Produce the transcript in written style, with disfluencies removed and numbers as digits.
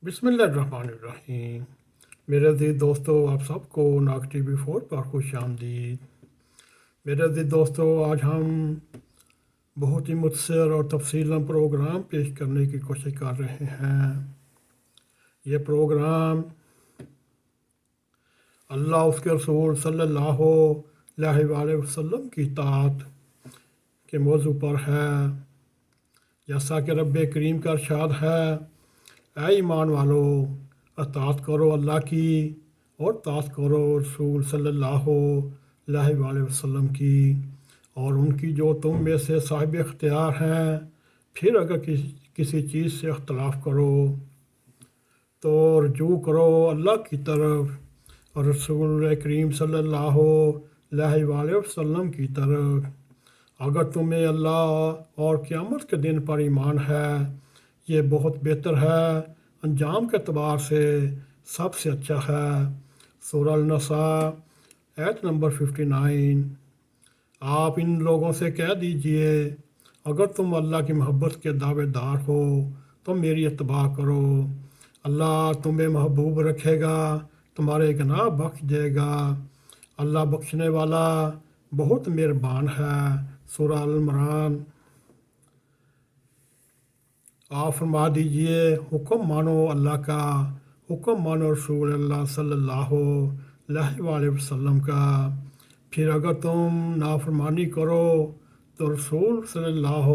بسم اللہ الرحمن الرحیم۔ میرے عزیز دوستو، آپ سب کو N.a.q ٹی وی 4 پر خوش آمدید۔ میرے عزیز دوستو، آج ہم بہت ہی مختصر اور تفصیلی پروگرام پیش کرنے کی کوشش کر رہے ہیں۔ یہ پروگرام اللہ اس کے رسول صلی اللہ علیہ والہ وسلم کی اطاعت کے موضوع پر ہے۔ جیسا کہ رب کریم کا ارشاد ہے، اے ایمان والو، اطاعت کرو اللہ کی اور اطاعت کرو رسول صلی اللہ علیہ وآلہ وسلم کی، اور ان کی جو تم میں سے صاحب اختیار ہیں۔ پھر اگر کسی چیز سے اختلاف کرو تو رجوع کرو اللہ کی طرف اور رسول کریم صلی اللہ علیہ وآلہ وسلم کی طرف۔ اگر تمہیں اللہ اور قیامت کے دن پر ایمان ہے، یہ بہت بہتر ہے، انجام کے اعتبار سے سب سے اچھا ہے۔ سورہ النساء آیت نمبر 59۔ آپ ان لوگوں سے کہہ دیجئے، اگر تم اللہ کی محبت کے دعوے دار ہو تو میری اتباع کرو۔ اللہ تمہیں محبوب رکھے گا، تمہارے گناہ بخش دے گا۔ اللہ بخشنے والا بہت مہربان ہے۔ سورہ عمران۔ آپ فرما دیجئے، حکم مانو اللہ کا، حکم مانو رسول اللہ صلی اللہ علیہ وآلہ وسلم کا۔ پھر اگر تم نافرمانی کرو تو رسول صلی اللہ